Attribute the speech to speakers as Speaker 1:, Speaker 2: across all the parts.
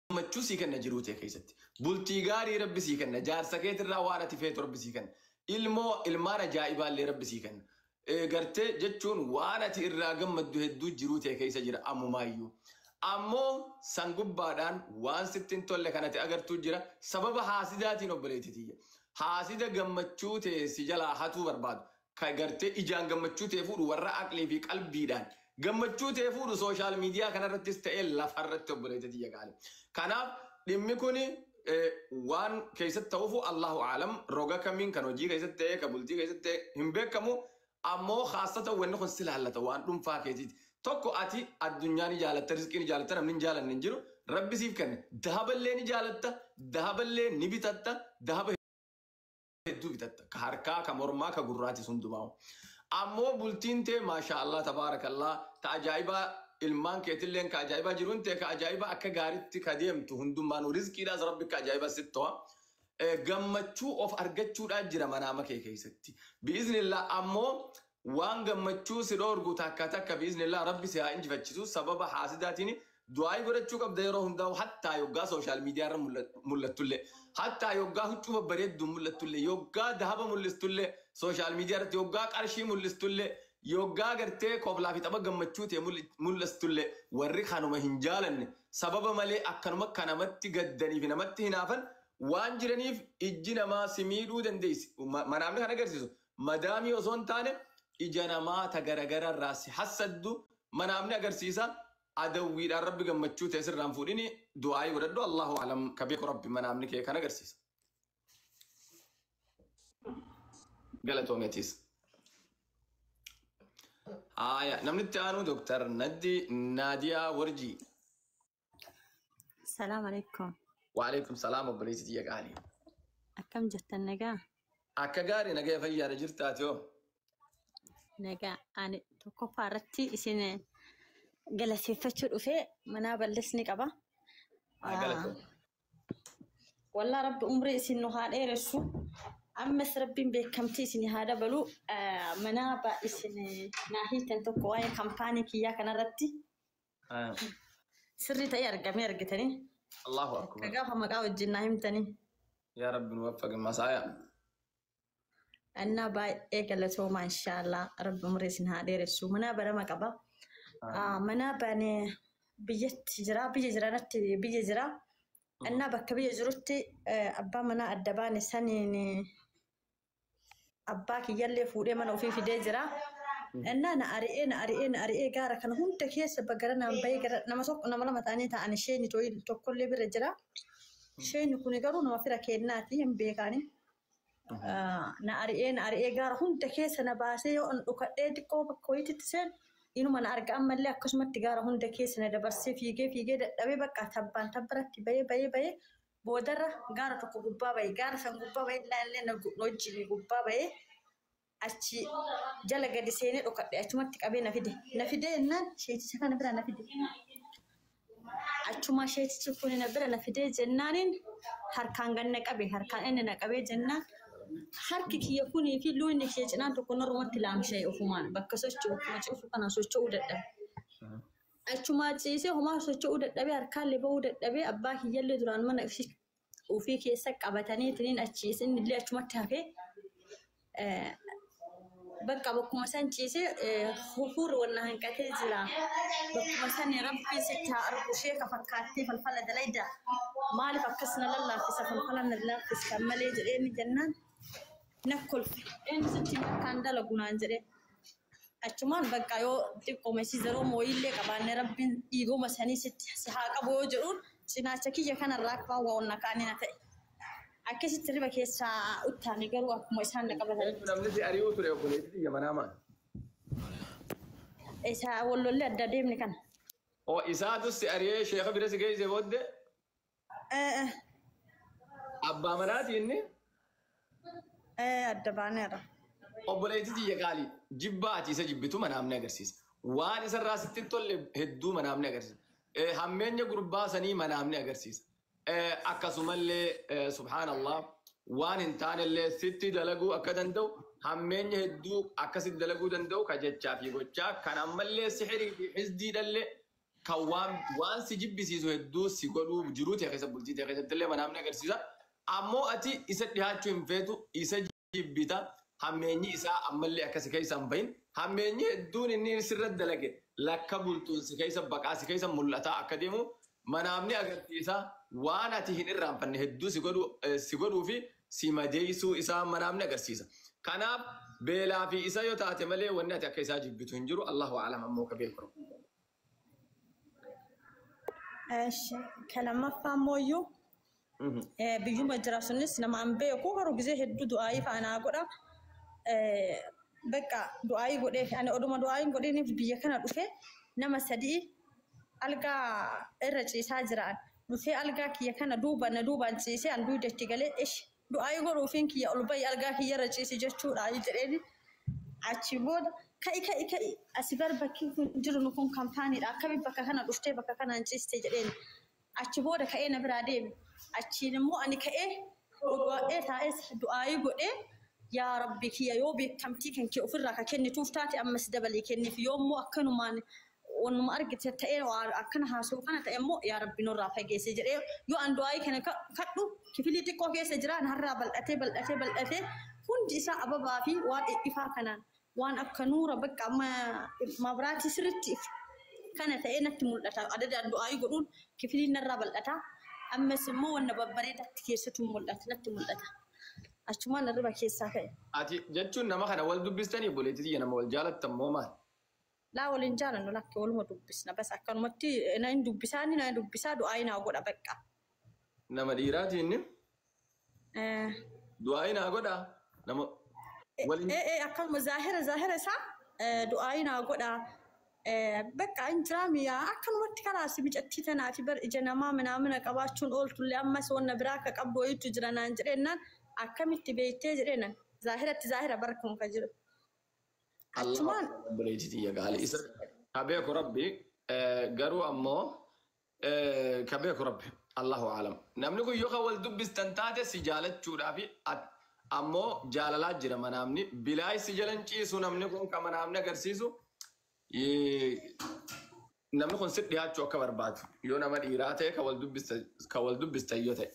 Speaker 1: gammachuu kenna jirute keessatti bultii gaarii rabbi sii kenna jaarsa keetirraa waan ati feetu rabbi sii kenna ilmaan ajaa'ibaallee rabbi sii kenna gartee jechuun waan ati irraa gammaddu hedduu jirute keessa jira ammumaayyuu ammoo sangubbaadhaan waan sittin tolle kanatti agartuu jira sababa haasidaatiin obboleetitiyya haasida gammachuu ta'e si jalaa hatuu barbaadu ka gartee ijaan gammachuu ta'e fuudhu warra aqlii fi qalbiidhaan gammachuu ta'e fuudhu sooshaal miidiyaa kanarrattis ta'e lafarratti obboleetitiyya gaali kanaaf dhimmi kuni waan keessatti ta'uufu Allahu aalam roga kamiin kan hojii keessatti ta'e ka bultii keessatti ta'e hin beekamu ammoo khaasatan wanni kun si laallata waan dhuunfaa keetiiti tokko ati addunyaan jaalatta rizqiin jaalatta namni hin jaalanne hin jiru rabbi siif kenne dahaballee ni jaalatta dahaballee ni bitatta dahaba hedduu bitatta ka harkaa ka mormaa ka gurraati hundumaa ammoo bultiin ta'e maashaallah tabaarakallah ta ajaa'ibaa ilmaan keetilleen ka ajaa'ibaa jiruun ta'e ka ajaa'ibaa akka gaariitti ka deemtu hundumaan rizqiidhaas rabbi ka ajaa'ibaa sittoo gammachuu of argachuudhaan jira manaama kee keessatti biiznillah ammoo waan gammachuu si dhoorgu takka biiznillah rabbi si haa injifachiisu sababa haasidaatiin du'aay godhachuu qabda yeroo hundaa'u hattaa yoggaa sooshaal miidiyaa irra mul'attullee hattaa yoggaa huccuu babbareedduu mul'attullee yoggaa dahaba mul'istullee sooshaal miidiyaa irratti yoggaa qarshii mul'istullee yoggaa gartee koblaa fi tapha gammachuu ta'e mul'istullee warri kanuma hin jaalanne sababa malee akkanuma kanamatti gaddanii fi namatti hinaafan waan jiraniif ijji namaa si miidhuu dandeessi manaamni kan agarsiisu madaamii osoo hin taane ija namaa ta garagara irraa si hassaddu manaamni agarsiisa adawwiidhaan rabbi gammachuu ta'e sirraan fuudhini du'aayii godhadhu Allahu aalam ka beeku rabbi manaamni kee kan agarsiisa galatoomeetiis namni itti aanu Dr. Naadiyaa Warjii.
Speaker 2: Salaamu alaikum.
Speaker 1: وعليكم السلام وبركاته يا غالي
Speaker 2: أكم جت النجاة
Speaker 1: أكجاري نجاة فيا رجعت أتيو
Speaker 2: نجاة أنا تكفارتي إسنة جلسي فتشر وفي منا بلسني كبا والله رب أمري إسنه هذا إيرسو أمس ربي بكمتي إسني هذا بلو منا بإسنة ناهي تنتقوي كمباني كيا كنا رتي سري تيار جميع رجتني
Speaker 1: الله أكبر.
Speaker 2: كجافة مقاو الجنة همتني.
Speaker 1: يا رب نوفق المسايا.
Speaker 2: أنا باي إيجالتو ما إن شاء الله رب مريسين هذه رسو منا برا مقابا. منا بني بيجرا نتي بيجرا. أنا بيجرتي أبا منا أدباني سنيني أبا كي يلي فوري منا وفي ديجرا. أنا أرئي جارا كان هم تكيس بقرنا بيجرا نمسك نملا متاني تاني شيء نتوي تقول لي برجرا شيء نكون يقولون ما في ركيناتي هم بيجاني نأرئي جارا هم تكيس أنا باسي وكأيد كويت تسين إنه من أرجع أمل لك كسمة تجارة هم تكيس أنا دبرسي فيجي أبي بقى تبان تبرت بي بودرة جارا تقول بي جارا سنقول بي لا نوجي قبا بي أشي جل قد سيني وقت أشومت كأبي نفيدة إنن شيء تسكان برا نفيدة أشوما شيء تسكون نبرا نفيدة جنانين هركان جنك أبي هركان إنك أبي جنة هركي يكون في لون شيء جنان تكون روما تلام شيء أفهمان بكسوش ما تشوف أنا سوش تودة أشوما شيء هما سوش تودة أبي هركان لبودة أبي أباه يلي دران من أفشي وفي كيسك أبتاني تنين أشي سن اللي أشومت هذي بقى بكم مثلا شيء خفور ولا هنكتير زلا بكم مثلا ربي ستة أربع شيء كفكاتي فالفلا دليدا ما لي فكسنا لله في سفر فلا نلا في سكمل يجري جنان نأكل إن ستي كان ده لقونا نجري أشمان بقى يو تبقى مسي زرو مويل كمان ربي يجو مثلا ست سحاق أبو جرون سناسكي جكان الراك وأنا كاني نتاي أكيد ترى بكيس أتاني قالوا أكو مسان لقبل
Speaker 1: نملي في أريو ترى أقول لك يا مناما
Speaker 2: إيسا أقول له لا داديم نكان
Speaker 1: أو إيسا دوس أريو شيخ بيرس جاي زود أبا مرات يني
Speaker 2: أدبانيرا
Speaker 1: أقول لك يا قالي جباتي سجبتو منام نجرسيس وان إسر راستين تول هدو منام نجرسيس همين يجربا سني منام نجرسيس akkasumallee subhaanallah waan hin taanellee sitti dalaguu akka danda'u hammeenya hedduu akkasitti dalaguu danda'u ka jechaa fi gochaa kan ammallee sihirii fi hizdiidhallee waan si jibbisiisu hedduu si godhuu jiruuti keessa bultii keessatti illee manaamni agarsiisa. Ammoo ati isa dhiyaachuu hin feetu isa jibbita hammeenyi isaa ammallee akkasi keessa hin bahin hammeenyi hedduun inni sirra dalage lakka bultuun si keessa baqaa si keessa mul'ataa akka deemu manaamni agarsiisa waan ati hin irraanfanne hedduu si godhuu fi si madeessuu isaa manaamni agarsiisa. Kanaaf beelaa fi isa yoo taate malee wanni ati akka isaa jibbitu hin jiru Allahu a'lam ammoo ka beeku.
Speaker 2: Kalama famoyyuu biyyuma jira sunis nama an beeku garuu gisee hedduu du'aayii faanaa godha. Bakka du'aayii godhee ani oduma du'aayiin godheeniif biyya kana dhufe nama sadii algaa irra ciisaa jiraan. Dhufee algaa kiyya kana duubaan ciisee an duudatti galee ish du'aayii godhuufiin kiyya ol bahi algaa kiyya irra ciisi jechuudha jedheeni achi booda ka'i asi bar bakki jiru nu kun kampaaniidha akkami bakka kana dhuftee bakka kanaan ciiste jedheeni achi booda ka'ee na biraa deeme achiin immoo ani ka'ee du'aa'ee taa'ee du'aayii godhee yaa rabbi kiyya yoo beekamtii kan kee ofirraa ka kennituuf taate ammas dabalii kenniif yoo immoo akkanumaan wanuma argite ta'ee akkana haasoo kana ta'e immoo yaa rabbi nurraa fageesse jedhee yoo an du'aayii kana kadhu kifilii xiqqoo keessa jiraan harraa bal'atee hundi isaa ababaa fi waan ifaa kanaan waan akka nuura bakka mabraatii sirriitti kana ta'ee natti mul'ata adadaan du'aayii godhuun kifiliin narraa bal'ata ammas immoo wanna babbareedatti keessatu natti mul'ata achumaan narra keessaa ka'e.
Speaker 1: Ati jechuun nama kana wal dubbistanii boleetii nama wal jaalattan moo maal?
Speaker 2: Laa waliin jaalannu lakkee waluma dubbisna bas akkanumatti na hin dubbisaa du'aayii naa godha bakka.
Speaker 1: Nama dhiiraati inni? Du'aayii naa godha nama.
Speaker 2: Akkasuma zaahira isaa du'aayii naa godha bakka injiraamiyaa akkanumatti karaasi bicattii tanaati bar ija namaa manaamina qabaachuun ooltullee ammas wanna biraa akka qabdu wayiitu jira naan jedheennan akkamitti beektee jedheennan zaahira barkuma ka jiru. Achumaan.
Speaker 1: Buleetii yagaali isa kabeeku rabbi garuu ammoo kabeeku rabbi Allahu a'lam. Namni kun yoo wal dubbistan taate si jaalachuudhaafi ammoo jaalalaa jira manaamni bilaa si jalan ciisu namni kun ka manaamni agarsiisu namni kun si dhiyaachuu akka barbaadu yoo nama dhiiraa ta'e ka wal dubbistan yoo ta'e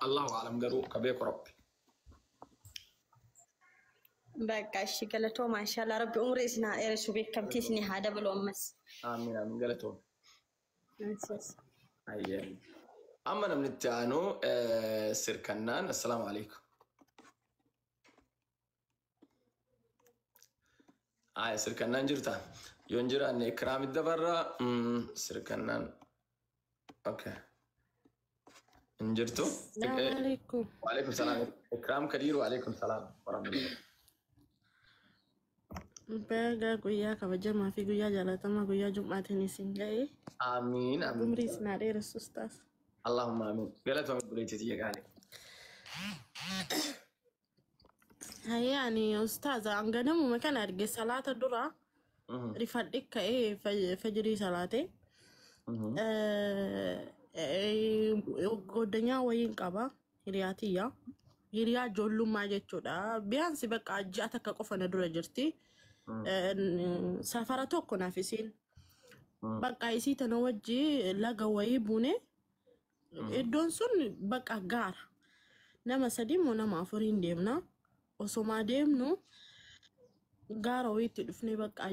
Speaker 1: Allahu a'lam garuu ka beeku rabbi.
Speaker 2: Bakka ishee galatooma inshallah rabbi umrii isin haa dheeressu beekamtii isin haa dabalu ammas.
Speaker 1: Amiin galatooma. Amma namni itti aanu sirkannaan assalaamu alaikum. Sirkannaan jirta yoo hin jiraanne ikraamit dabarra sirkannaan okay hin jirtu.
Speaker 3: Assalamualaikum.
Speaker 1: Waalaikumsalam. Ikraam Kadiir waalaikumsalam warahmatullahi.
Speaker 3: Baga guyyaa kabajamaa fi guyyaa jaalatamaa guyyaa Jum'aatiin isin ga'e.
Speaker 1: Amiin.
Speaker 3: Umrii isin haa dheeressu ustaas.
Speaker 1: Allahumma amiin. Galatooma buleetii yagaali.
Speaker 3: Yani ustaaz ganamuma kana arge salaata dura rifadhe ka'ee fajrii salaate goddanyaa wayiin qaba hiriyaa ijoollummaa jechuudha biyaansi bakka ji'a takka qofa na dura jirti safara tokko naaf isiin bakka isii tana wajji laga wayii buune iddoon sun bakka gaara nama sadii moo nama afuriin deemna osoma deemnu gaara wayiitti dhufne bakka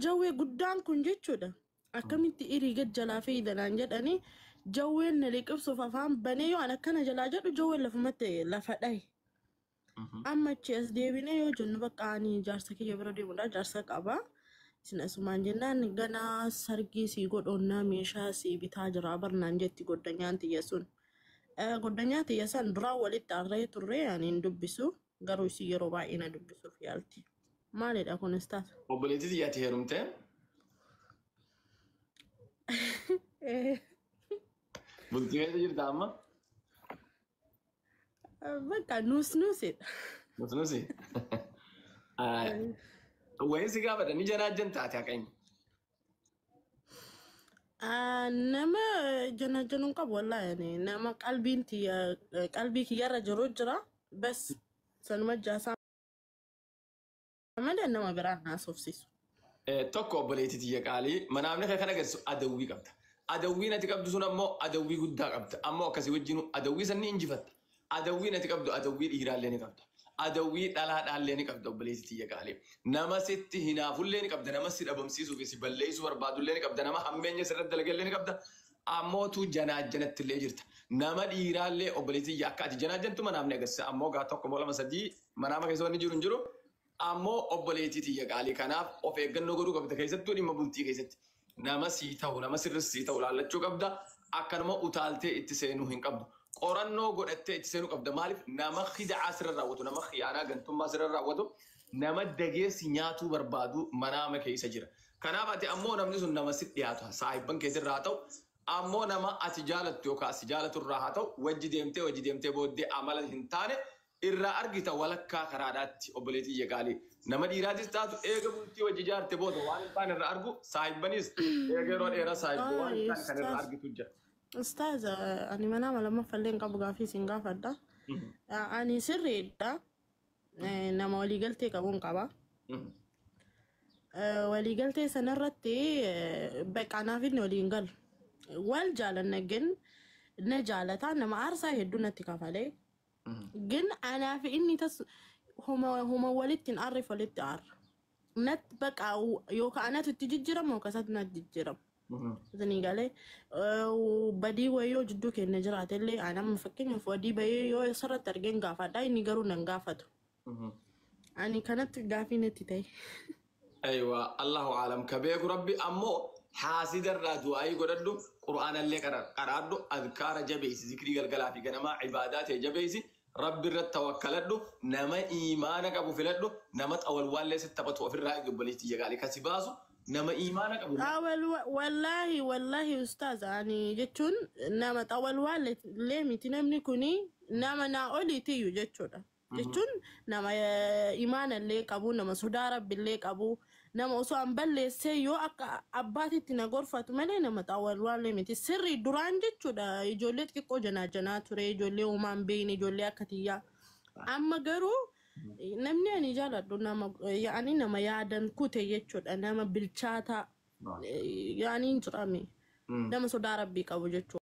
Speaker 3: jawwee guddaan kun jechuudha akkamitti irii gad jalaa fayyadanan jedhanii jawween na liqibsuuf afaan banee yoo an akkana jalaa jedhu jawween lafumatti lafa dhahe amma achi as deebine yoo jennu bakka ani jaarsa kiyya bira deemudha jaarsa qaba isin asumaan jennaan ganaa sargii sii godhonnaa meeshaa sii bitaa jira barnaan jetti goddanyaan tiyya sun goddanyaa tiyya san duraa walitti arree turre ani hin dubbisu garuu isii yeroo baay'ee na dubbisuuf yaalti maalidha kun istaas
Speaker 1: obboleettii tiyyaatti heerumtee bultii keessa jirta amma
Speaker 3: bakka nuusidha
Speaker 1: nuusi wayin si gaafadha ni janaajan taate haqanya
Speaker 3: nama janaajanuun qabu wallaahi nama qalbii kiyyarra jiru jira bas sanuma jaasaa malee nama biraan naasofsiisu
Speaker 1: tokko obboleetti tiyya qaalii manaamni kan agarsiisu adawwii qabda. Adawwiin ati qabdu sun ammoo adawwii guddaa qabda. Ammoo akkasii wajjinu adawwii sanni injifatta. Adawwiin ati qabdu adawwii dhiiraallee ni qabda. Adawwii dhalaadhaallee ni qabda obboleetti tiyya qaalii. Nama sitti hinaafullee ni qabda. Nama si dhabamsiisuu fi si balleessuu barbaadullee ni qabda. Nama hammeenya sirratti dalagallee ni qabda. Ammootu janaajjanatti illee jirta. Nama dhiiraallee obboleetti tiyya akka ati janaajjantu manaamni agarsiisa. Ammoo gaa tokko moo lama sadii manaama keessa wanni jiru hin jiru. Ammoo obboleetti tiyya qaalii kanaaf of eeggannoo godhuu qabda keessattuu dhimma bultii keessatti. Nama sii ta'u nama sirris sii ta'u laallachuu qabda. Akkanuma utaaltee itti seenuu hin qabdu. Qorannoo godhattee itti seenuu qabda. Maaliif nama khida'aa sirra raawwatu nama khiyaanaa gantummaa sirra raawwatu nama dageessi nyaatuu barbaadu manaama keessa jira. Kanaaf ati ammoo namni sun nama sitti dhiyaatu saahibban keessirraa haa ta'u ammoo nama ati jaalattu yookaan si jaalaturraa haa ta'u wajji deemtee booddee amala hin taane irraa argita walakkaa karaadhaatti obboleetti iyya qaalii. Nama dhiiraatis taatu eega bultii wajji jaarte booda waan hin taane irraa argu saahibbanis eega yeroo dheeraa saahibba waan hin taane kan irraa argitu jira.
Speaker 3: Ustaaz ani manaama lammaffallee hin qabu gaafii siin gaafadha. Ani sirriidha nama waliigaltee qabuun qaba. Waliigaltee sanarratti beeqanaaf inni waliin galu. Wal jaalanna gin na jaalataa nama aarsaa hedduu natti kafalee. Gin anaa fi inni tas huma walitti hin aarreef walitti aarra. Nat baqa yookaan anatu itti jijjiiramu yookaan isaatu natti jijjiiramu. Isanii galee badii wayii jidduu keenya jiraatellee anam fakkeenyaaf badii wayii yoo sirratti argeen gaafadha inni garuu nan gaafatu. Ani kanatti gaafii natti ta'e.
Speaker 1: Aywa Allahu alam kabeeku rabbi ammoo haasidarraa du'aayii godhadhu qur'aanallee qaraadhu adkaara jabeessi zikrii galgalaa fi ganamaa ibaadaa ta'e jabeessi rabbi irratti tawakkaladhu nama iimaana qabu filadhu nama xawalwaallee sitti taphatu ofirraa eegobboleetti iyya qaalii kasi baasu nama iimaana qabu.
Speaker 3: Wallahi ustaaz ani jechuun nama xawalwaallee miti namni kuni nama naa oliitiyyuu jechuudha. Jechuun nama iimaanallee qabu nama sodaa rabbillee qabu. Nama osoo an balleessee yoo akka abbaatitti na gorfatu malee nama xawalwaallee miti sirrii duraan jechuudha ijoollee xixiqqoo janaa ture ijoollee uumaan beeyne ijoollee akka tiyyaa amma garuu namni ani jaaladhu nama yaadan kute jechuudha nama bilchaataa yaani hin jirame nama sodaa rabbii qabu jechuudha.